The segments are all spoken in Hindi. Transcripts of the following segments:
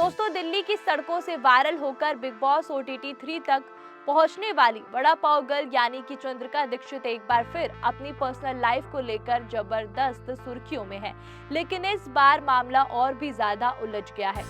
दोस्तों, दिल्ली की सड़कों से वायरल होकर बिग बॉस ओटीटी 3 तक पहुंचने वाली बड़ा पाव गर्ल यानी कि चंद्रिका दीक्षित एक बार फिर अपनी पर्सनल लाइफ को लेकर जबरदस्त सुर्खियों में है। लेकिन इस बार मामला और भी ज्यादा उलझ गया है।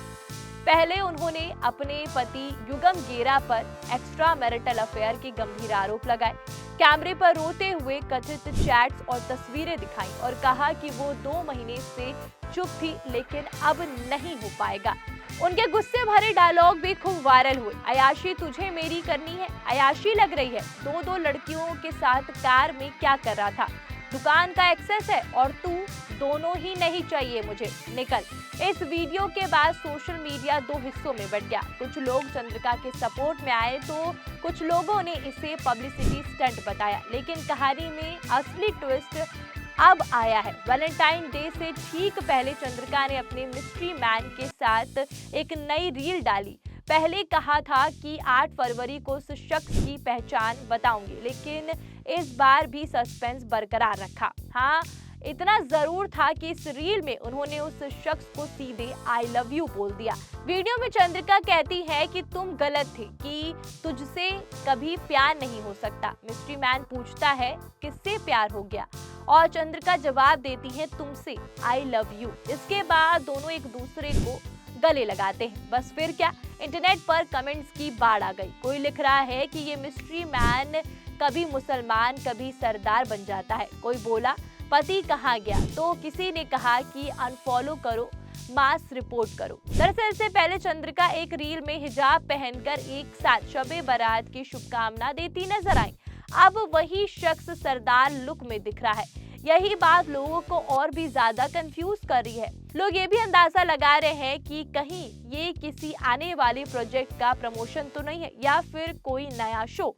पहले उन्होंने अपने पति युगम गेरा पर एक्स्ट्रा मैरिटल अफेयर के गंभीर आरोप लगाए, कैमरे पर रोते हुए कथित चैट्स और तस्वीरें दिखाई और कहा कि वो 2 महीने से चुप थी लेकिन अब नहीं हो पाएगा। उनके गुस्से भरे डायलॉग भी खूब वायरल हुए। अयाशी तुझे मेरी करनी है, अयाशी लग रही है, दो लड़कियों के साथ कार में क्या कर रहा था, दुकान का एक्सेस है और तू दोनों ही नहीं चाहिए मुझे, निकल। इस वीडियो के बाद सोशल मीडिया 2 हिस्सों में बंट गया। कुछ लोग चंद्रिका के सपोर्ट में आए तो कुछ लोगों ने इसे पब्लिसिटी स्टंट बताया। लेकिन कहानी में असली ट्विस्ट अब आया है। वैलेंटाइन डे से ठीक पहले चंद्रिका ने अपने मिस्ट्री मैन के साथ एक नई रील डाली। पहले कहा था कि 8 फरवरी को उस शख्स की पहचान बताऊंगी, लेकिन इस बार भी सस्पेंस बरकरार रखा। हाँ, इतना जरूर था कि इस रील में उन्होंने उस शख्स को सीधे आई लव यू बोल दिया। वीडियो में चंद्रिका कहती है कि तुम गलत थे, कि तुझसे कभी प्यार नहीं हो सकता। मिस्ट्री मैन पूछता है किससे प्यार हो गया और चंद्रिका जवाब देती है तुमसे, आई लव यू। इसके बाद दोनों एक दूसरे को गले लगाते हैं। बस फिर क्या, इंटरनेट पर कमेंट्स की बाढ़ आ गई। कोई लिख रहा है कि ये मिस्ट्री मैन कभी मुसलमान कभी सरदार बन जाता है। कोई बोला पति कहाँ गया, तो किसी ने कहा कि अनफॉलो करो, मास रिपोर्ट करो। दरअसल इससे पहले चंद्रिका एक रील में हिजाब पहनकर एक साथ शबे बारात की शुभकामना देती नजर आई। अब वही शख्स सरदार लुक में दिख रहा है। यही बात लोगों को और भी ज्यादा कंफ्यूज कर रही है। लोग ये भी अंदाजा लगा रहे हैं कि कहीं ये किसी आने वाले प्रोजेक्ट का प्रमोशन तो नहीं है या फिर कोई नया शो।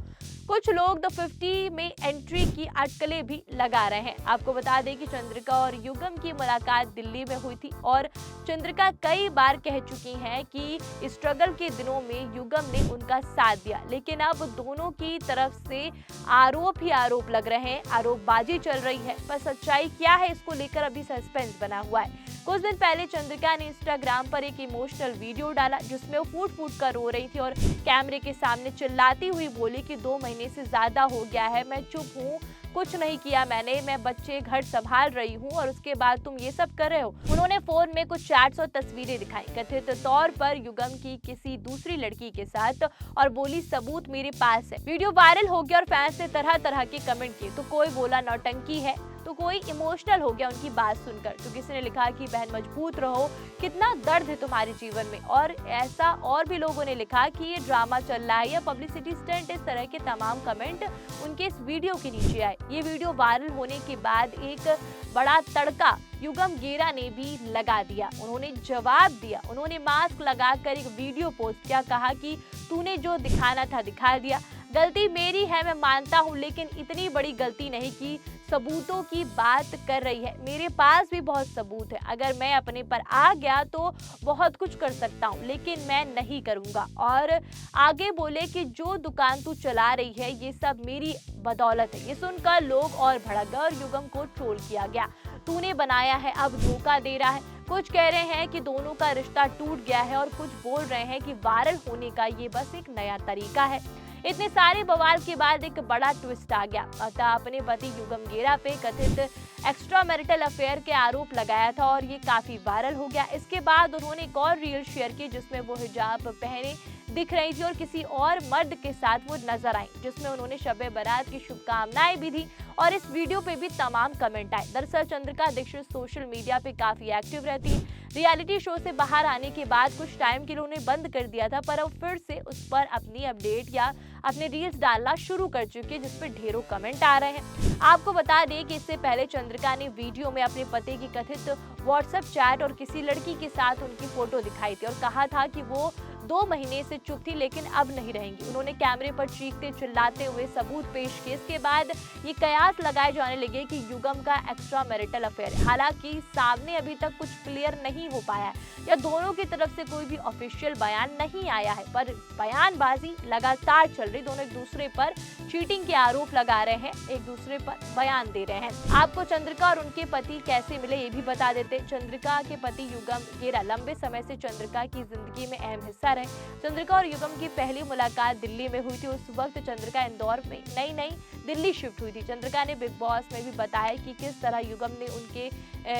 कुछ लोग द 50 में एंट्री की अटकलें भी लगा रहे हैं। आपको बता दें कि चंद्रिका और युगम की मुलाकात दिल्ली में हुई थी और चंद्रिका कई बार कह चुकी हैं कि स्ट्रगल के दिनों में युगम ने उनका साथ दिया। लेकिन अब दोनों की तरफ से आरोप ही आरोप लग रहे हैं, आरोपबाजी चल रही है। पर सच्चाई क्या है, इसको लेकर अभी सस्पेंस बना हुआ है। कुछ दिन पहले चंद्रिका ने इंस्टाग्राम पर एक इमोशनल वीडियो डाला जिसमें वो फूट फूट कर रो रही थी और कैमरे के सामने चिल्लाती हुई बोली कि 2 महीने से ज्यादा हो गया है, मैं चुप हूँ, कुछ नहीं किया मैंने, मैं बच्चे घर संभाल रही हूँ और उसके बाद तुम ये सब कर रहे हो। उन्होंने फोन में कुछ चैट्स और तस्वीरें दिखाई, कथित तौर पर युगम की किसी दूसरी लड़की के साथ, और बोली सबूत मेरे पास है। वीडियो वायरल हो गया और फैंस ने तरह तरह के कमेंट किए। तो कोई बोला नौटंकी है, तो कोई इमोशनल हो गया उनकी बात सुनकर, तो किसी ने लिखा कि बहन मजबूत रहो, कितना दर्द है तुम्हारे जीवन में। और ऐसा और भी लोगों ने लिखा कि ये ड्रामा चल रहा है या पब्लिसिटी स्टंट। इस तरह के तमाम कमेंट उनके इस वीडियो के नीचे आए। ये वीडियो वायरल होने के बाद एक बड़ा तड़का युगम गेरा ने भी लगा दिया। उन्होंने जवाब दिया, उन्होंने मास्क लगाकर एक वीडियो पोस्ट किया, कहा कि तूने जो दिखाना था दिखा दिया, गलती मेरी है मैं मानता हूँ, लेकिन इतनी बड़ी गलती नहीं की। सबूतों की बात कर रही है, मेरे पास भी बहुत सबूत है, अगर मैं अपने पर आ गया तो बहुत कुछ कर सकता हूँ, लेकिन मैं नहीं करूँगा। और आगे बोले कि जो दुकान तू चला रही है ये सब मेरी बदौलत है। ये सुनकर लोग और भड़क गए और युगम को ट्रोल किया गया, तूने बनाया है अब धोखा दे रहा है। कुछ कह रहे हैं कि दोनों का रिश्ता टूट गया है और कुछ बोल रहे हैं कि वायरल होने का ये बस एक नया तरीका है। इतने सारे बवाल के बाद एक बड़ा ट्विस्ट आ गया। अतः अपने पति युगम गेरा पे कथित एक्स्ट्रा मैरिटल अफेयर के आरोप लगाया था और ये काफी वायरल हो गया। इसके बाद उन्होंने एक और रील शेयर की जिसमें वो हिजाब पहने दिख रही थी और किसी और मर्द के साथ वो नजर आई, जिसमें उन्होंने शबे बारात की शुभकामनाएं भी दी और इस वीडियो पे भी तमाम कमेंट आए। दरअसल चंद्रिका दीक्षित सोशल मीडिया पे काफी एक्टिव रहती है। रियलिटी शो से बाहर आने के बाद कुछ टाइम के लिए उन्हें बंद कर दिया था, पर अब फिर से उस पर अपनी अपडेट या अपने रील्स डालना शुरू कर चुकी है, जिस पर ढेरों कमेंट आ रहे हैं। आपको बता दें कि इससे पहले चंद्रिका ने वीडियो में अपने पति की कथित व्हाट्सएप चैट और किसी लड़की के साथ उनकी फोटो दिखाई थी और कहा था कि वो 2 महीने से चुप थी लेकिन अब नहीं रहेंगी। उन्होंने कैमरे पर चीखते चिल्लाते हुए सबूत पेश किए। इसके बाद ये कयास लगाए जाने लगे कि युगम का एक्स्ट्रा मैरिटल अफेयर है। हालांकि सामने अभी तक कुछ क्लियर नहीं हो पाया है या दोनों की तरफ से कोई भी ऑफिशियल बयान नहीं आया है, पर बयानबाजी लगातार चल रही। दोनों एक दूसरे पर चीटिंग के आरोप लगा रहे हैं, एक दूसरे पर बयान दे रहे हैं। आपको चंद्रिका और उनके पति कैसे मिले ये भी बता देते। चंद्रिका के पति युगम गेरा लंबे समय से चंद्रिका की जिंदगी में अहम हिस्सा रहे। चंद्रिका और युगम की पहली मुलाकात दिल्ली में हुई थी। उस वक्त चंद्रिका इंदौर में नई दिल्ली शिफ्ट हुई थी। चंद्रिका ने बिग बॉस में भी बताया कि किस तरह युगम ने उनके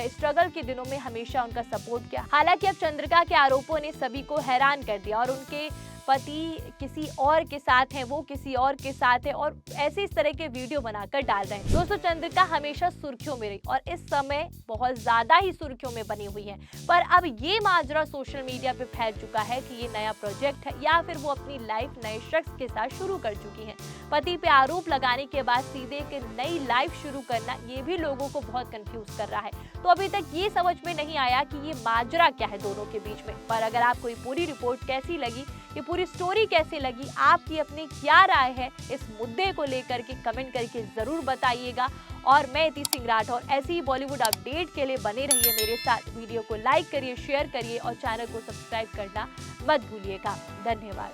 स्ट्रगल के दिनों में हमेशा उनका सपोर्ट किया। हालांकि अब चंद्रिका के आरोपों ने सभी को हैरान कर दिया और उनके पति किसी और के साथ हैं, वो किसी और के साथ है और ऐसे इस तरह के वीडियो बनाकर डाल रहे हैं। दोस्तों, चंद्रिका हमेशा सुर्खियों में रही और इस समय बहुत ज्यादा ही सुर्खियों में बनी हुई है, पर अब ये माजरा सोशल मीडिया पे फैल चुका है कि ये नया प्रोजेक्ट है या फिर वो अपनी लाइफ नए शख्स के साथ शुरू कर चुकी हैं। पति पे आरोप लगाने के बाद सीधे एक नई लाइफ शुरू करना, ये भी लोगों को बहुत कंफ्यूज कर रहा है। तो अभी तक ये समझ में नहीं आया कि ये माजरा क्या है दोनों के बीच में। पर अगर आपको ये पूरी रिपोर्ट कैसी लगी, ये पूरी स्टोरी कैसी लगी, आपकी अपनी क्या राय है इस मुद्दे को लेकर के कमेंट करके जरूर बताइएगा। और मैं इति सिंह राठौर, ऐसी ही बॉलीवुड अपडेट के लिए बने रहिए मेरे साथ। वीडियो को लाइक करिए, शेयर करिए और चैनल को सब्सक्राइब करना मत भूलिएगा। धन्यवाद।